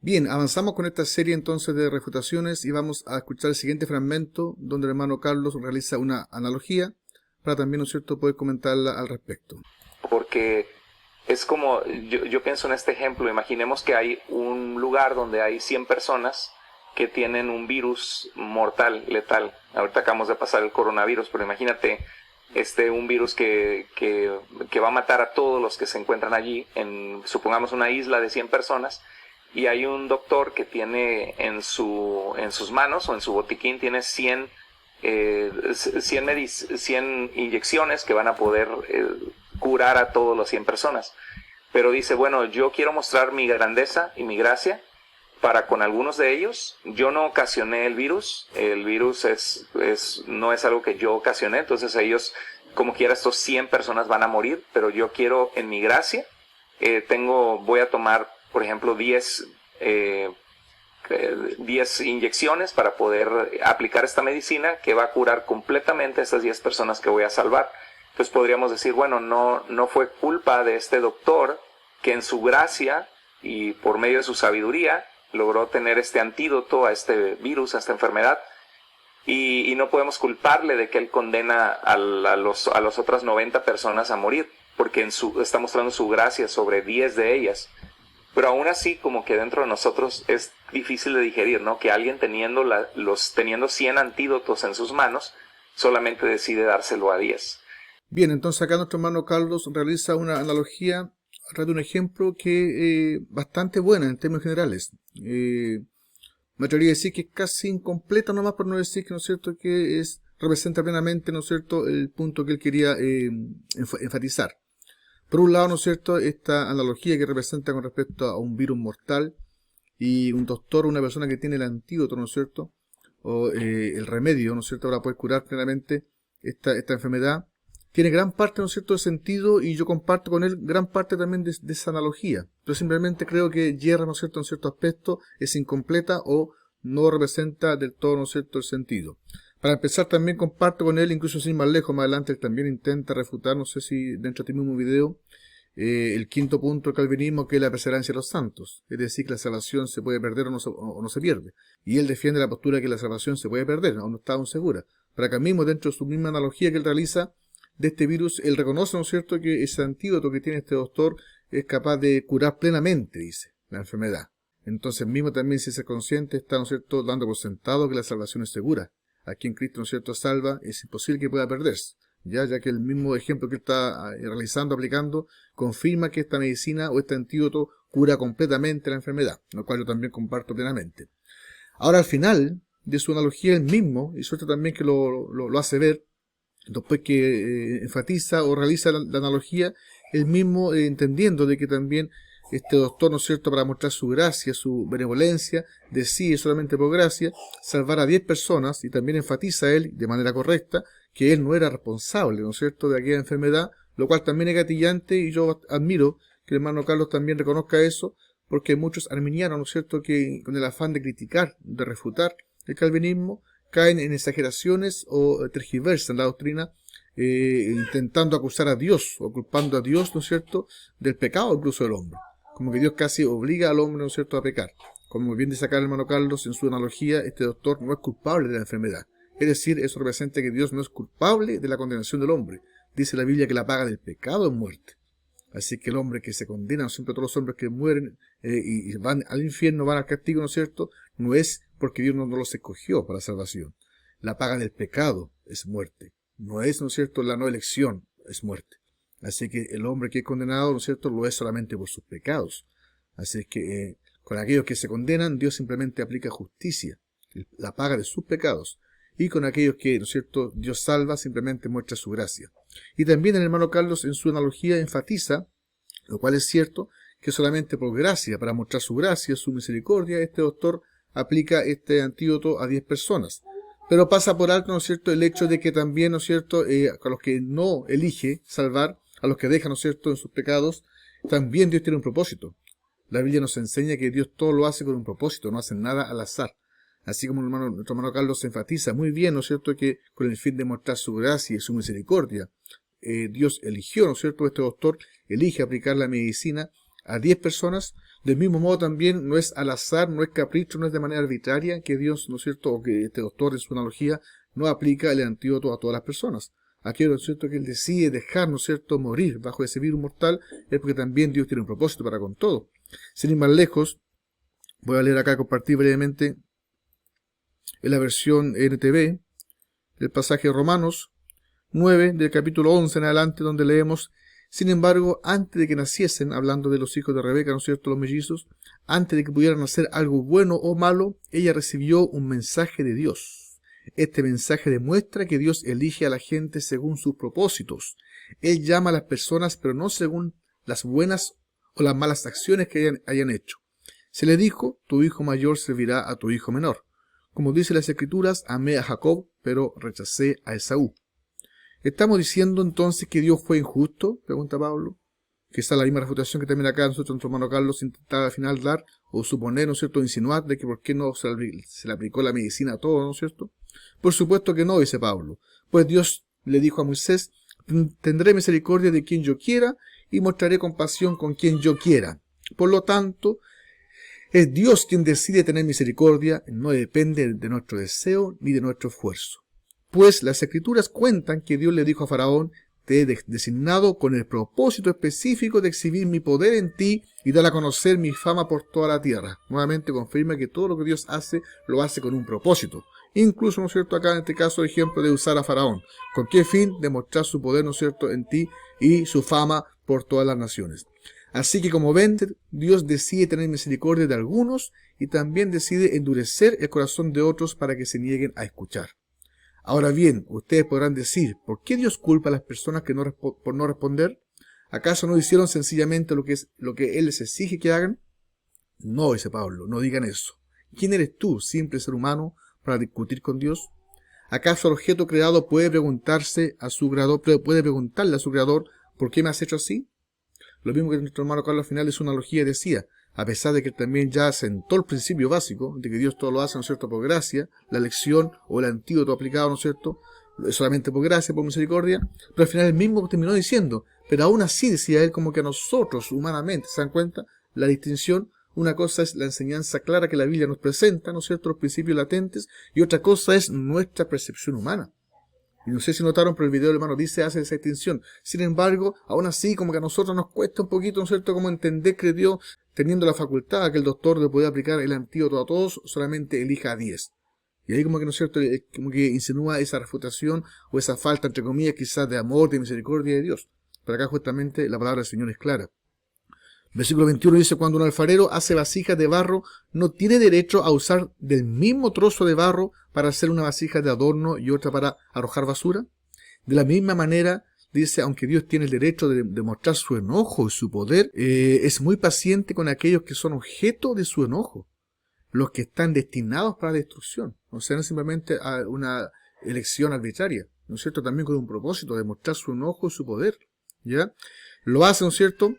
Bien, avanzamos con esta serie entonces de refutaciones y vamos a escuchar el siguiente fragmento donde el hermano Carlos realiza una analogía para también, ¿no es cierto?, poder comentarla al respecto. Porque es como, yo pienso en este ejemplo, imaginemos que hay un lugar donde hay 100 personas que tienen un virus mortal, letal. Ahorita acabamos de pasar el coronavirus, pero imagínate un virus que va a matar a todos los que se encuentran allí, en supongamos una isla de 100 personas, y hay un doctor que tiene en sus manos o en su botiquín tiene 100 inyecciones que van a poder curar a todas las 100 personas. Pero dice, bueno, yo quiero mostrar mi grandeza y mi gracia para con algunos de ellos. Yo no ocasioné el virus no es algo que yo ocasioné, entonces ellos, como quiera, estos 100 personas van a morir, pero yo quiero en mi gracia, voy a tomar, por ejemplo, 10 inyecciones para poder aplicar esta medicina que va a curar completamente a estas 10 personas que voy a salvar. Entonces podríamos decir, bueno, no fue culpa de este doctor que en su gracia y por medio de su sabiduría logró tener este antídoto a este virus, a esta enfermedad, y no podemos culparle de que él condena a las otras 90 personas a morir, porque está mostrando su gracia sobre 10 de ellas. Pero aún así, como que dentro de nosotros es difícil de digerir, ¿no? Que alguien teniendo 100 antídotos en sus manos, solamente decide dárselo a 10. Bien, entonces acá nuestro hermano Carlos realiza una analogía a través de un ejemplo que bastante buena en términos generales. Me atrevería a decir que es casi incompleta nomás, por no decir que, ¿no es cierto?, que representa plenamente, ¿no es cierto?, el punto que él quería enfatizar. Por un lado, ¿no es cierto?, esta analogía que representa con respecto a un virus mortal y un doctor, una persona que tiene el antídoto, ¿no es cierto?, o el remedio, ¿no es cierto?, para poder curar plenamente esta enfermedad, tiene gran parte, ¿no es cierto?, de sentido, y yo comparto con él gran parte también de esa analogía. Yo simplemente creo que yerra, ¿no es cierto?, en cierto aspecto, es incompleta o no representa del todo, ¿no es cierto?, el sentido. Para empezar, también comparto con él, incluso sin más lejos, más adelante él también intenta refutar, no sé si dentro de este mismo video, el quinto punto del calvinismo, que es la perseverancia de los santos. Es decir, que la salvación se puede perder o no se pierde. Y él defiende la postura de que la salvación se puede perder, o no está aún segura. Para acá mismo, dentro de su misma analogía que él realiza de este virus, él reconoce, ¿no es cierto?, que ese antídoto que tiene este doctor es capaz de curar plenamente, dice, la enfermedad. Entonces mismo también, si se consciente, está, ¿no es cierto?, dando por sentado que la salvación es segura. A quien Cristo, ¿no es cierto?, salva, es imposible que pueda perderse. Ya que el mismo ejemplo que él está realizando, aplicando, confirma que esta medicina o este antídoto cura completamente la enfermedad, lo cual yo también comparto plenamente. Ahora, al final de su analogía, él mismo, y suerte también que lo hace ver, después que enfatiza o realiza la analogía, él mismo entendiendo de que también este doctor, ¿no es cierto?, para mostrar su gracia, su benevolencia, decide solamente por gracia salvar a 10 personas, y también enfatiza él, de manera correcta, que él no era responsable, ¿no es cierto?, de aquella enfermedad, lo cual también es gatillante, y yo admiro que el hermano Carlos también reconozca eso, porque muchos arminianos, ¿no es cierto?, que con el afán de criticar, de refutar el calvinismo, caen en exageraciones o tergiversan la doctrina, intentando acusar a Dios o culpando a Dios, ¿no es cierto?, del pecado incluso del hombre. Como que Dios casi obliga al hombre, ¿no es cierto?, a pecar. Como bien dice acá el hermano Carlos en su analogía, este doctor no es culpable de la enfermedad. Es decir, eso representa que Dios no es culpable de la condenación del hombre. Dice la Biblia que la paga del pecado es muerte. Así que el hombre que se condena, siempre todos los hombres que mueren y van al infierno, van al castigo, ¿no es cierto?, no es porque Dios no los escogió para la salvación. La paga del pecado es muerte. No es, ¿no es cierto?, la no elección, es muerte. Así que el hombre que es condenado, ¿no es cierto?, lo es solamente por sus pecados. Así que con aquellos que se condenan, Dios simplemente aplica justicia, la paga de sus pecados. Y con aquellos que, ¿no es cierto?, Dios salva, simplemente muestra su gracia. Y también el hermano Carlos en su analogía enfatiza, lo cual es cierto, que solamente por gracia, para mostrar su gracia, su misericordia, este doctor aplica este antídoto a 10 personas. Pero pasa por alto, ¿no es cierto?, el hecho de que también, ¿no es cierto?, a los que no elige salvar, a los que deja, ¿no es cierto?, en sus pecados, también Dios tiene un propósito. La Biblia nos enseña que Dios todo lo hace con un propósito, no hace nada al azar. Así como nuestro hermano Carlos enfatiza muy bien, ¿no es cierto?, que con el fin de mostrar su gracia y su misericordia, Dios eligió, ¿no es cierto?, este doctor elige aplicar la medicina a 10 personas, Del mismo modo también no es al azar, no es capricho, no es de manera arbitraria que Dios, ¿no es cierto?, o que este doctor en su analogía no aplica el antídoto a todas las personas. Aquello, ¿no es cierto?, que él decide dejar, ¿no es cierto?, morir bajo ese virus mortal, es porque también Dios tiene un propósito para con todo. Sin ir más lejos, voy a leer acá, compartir brevemente en la versión NTV, el pasaje de Romanos 9, del capítulo 11 en adelante, donde leemos: sin embargo, antes de que naciesen, hablando de los hijos de Rebeca, ¿no es cierto?, los mellizos, antes de que pudieran hacer algo bueno o malo, ella recibió un mensaje de Dios. Este mensaje demuestra que Dios elige a la gente según sus propósitos. Él llama a las personas, pero no según las buenas o las malas acciones que hayan hecho. Se le dijo: tu hijo mayor servirá a tu hijo menor. Como dice las Escrituras, amé a Jacob, pero rechacé a Esaú. ¿Estamos diciendo entonces que Dios fue injusto?, pregunta Pablo. Que está la misma refutación que también acá nosotros, nuestro hermano Carlos, intentaba al final dar, o suponer, ¿no es cierto?, insinuar de que por qué no se le aplicó la medicina a todo, ¿no es cierto? Por supuesto que no, dice Pablo. Pues Dios le dijo a Moisés: tendré misericordia de quien yo quiera y mostraré compasión con quien yo quiera. Por lo tanto, es Dios quien decide tener misericordia, no depende de nuestro deseo ni de nuestro esfuerzo. Pues las Escrituras cuentan que Dios le dijo a Faraón: te he designado con el propósito específico de exhibir mi poder en ti y dar a conocer mi fama por toda la tierra. Nuevamente confirma que todo lo que Dios hace, lo hace con un propósito. Incluso, ¿no es cierto?, acá en este caso, ejemplo de usar a Faraón. ¿Con qué fin? Demostrar su poder, ¿no es cierto?, en ti y su fama por todas las naciones. Así que, como ven, Dios decide tener misericordia de algunos y también decide endurecer el corazón de otros para que se nieguen a escuchar. Ahora bien, ustedes podrán decir: ¿por qué Dios culpa a las personas por no responder? ¿Acaso no hicieron sencillamente lo que Él les exige que hagan? No, dice Pablo, no digan eso. ¿Quién eres tú, simple ser humano, para discutir con Dios? ¿Acaso el objeto creado puede preguntarle a su creador: ¿por qué me has hecho así? Lo mismo que nuestro hermano Carlos al final de su analogía decía: a pesar de que también ya sentó el principio básico de que Dios todo lo hace, ¿no es cierto?, por gracia, la lección o el antídoto aplicado, ¿no es cierto?, solamente por gracia, por misericordia, pero al final él mismo terminó diciendo: pero aún así, decía él, como que a nosotros humanamente, ¿se dan cuenta la distinción? Una cosa es la enseñanza clara que la Biblia nos presenta, ¿no es cierto?, los principios latentes, y otra cosa es nuestra percepción humana. Y no sé si notaron, pero el video, hermano, hace esa distinción. Sin embargo, aún así, como que a nosotros nos cuesta un poquito, ¿no es cierto?, como entender que Dios, teniendo la facultad que el doctor de poder aplicar el antídoto a todos, solamente elija a 10. Y ahí como que, ¿no es cierto?, como que insinúa esa refutación o esa falta, entre comillas, quizás de amor, de misericordia de Dios. Pero acá justamente la palabra del Señor es clara. Versículo 21 dice: cuando un alfarero hace vasijas de barro, no tiene derecho a usar del mismo trozo de barro para hacer una vasija de adorno y otra para arrojar basura. De la misma manera, dice, aunque Dios tiene el derecho de mostrar su enojo y su poder, es muy paciente con aquellos que son objeto de su enojo, los que están destinados para la destrucción. O sea, no simplemente a una elección arbitraria, ¿no es cierto?, también con un propósito de mostrar su enojo y su poder, ¿ya? Lo hace, ¿no es cierto?,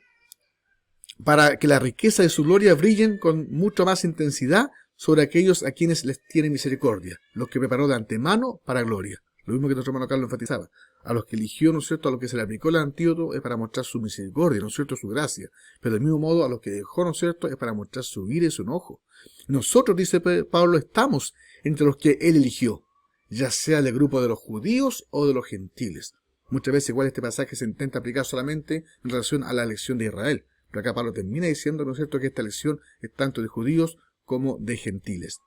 para que la riqueza de su gloria brillen con mucha más intensidad sobre aquellos a quienes les tiene misericordia, los que preparó de antemano para gloria. Lo mismo que nuestro hermano Carlos enfatizaba: a los que eligió, ¿no es cierto?, a los que se le aplicó el antídoto, es para mostrar su misericordia, ¿no es cierto?, su gracia. Pero del mismo modo, a los que dejó, ¿no es cierto?, es para mostrar su ira y su enojo. Nosotros, dice Pablo, estamos entre los que él eligió, ya sea del grupo de los judíos o de los gentiles. Muchas veces igual este pasaje se intenta aplicar solamente en relación a la elección de Israel. Pero acá Pablo termina diciendo, ¿no es cierto?, que esta elección es tanto de judíos como de gentiles.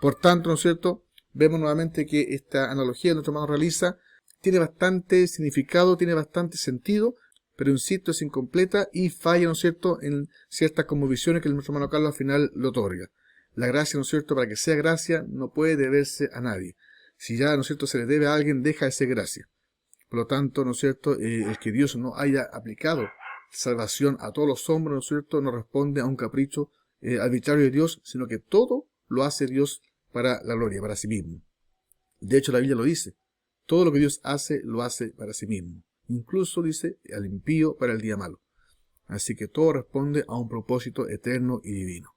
Por tanto, ¿no es cierto?, vemos nuevamente que esta analogía que nuestro hermano realiza tiene bastante significado, tiene bastante sentido, pero insisto, es incompleta y falla, ¿no es cierto?, en ciertas conmovisiones que nuestro hermano Carlos al final le otorga. La gracia, ¿no es cierto?, para que sea gracia, no puede deberse a nadie. Si ya, ¿no es cierto?, se le debe a alguien, deja de ser gracia. Por lo tanto, ¿no es cierto?, el que Dios no haya aplicado salvación a todos los hombres, ¿no es cierto?, no responde a un capricho arbitrario de Dios, sino que todo lo hace Dios para la gloria, para sí mismo. De hecho, la Biblia lo dice: todo lo que Dios hace, lo hace para sí mismo. Incluso, dice, al impío para el día malo. Así que todo responde a un propósito eterno y divino.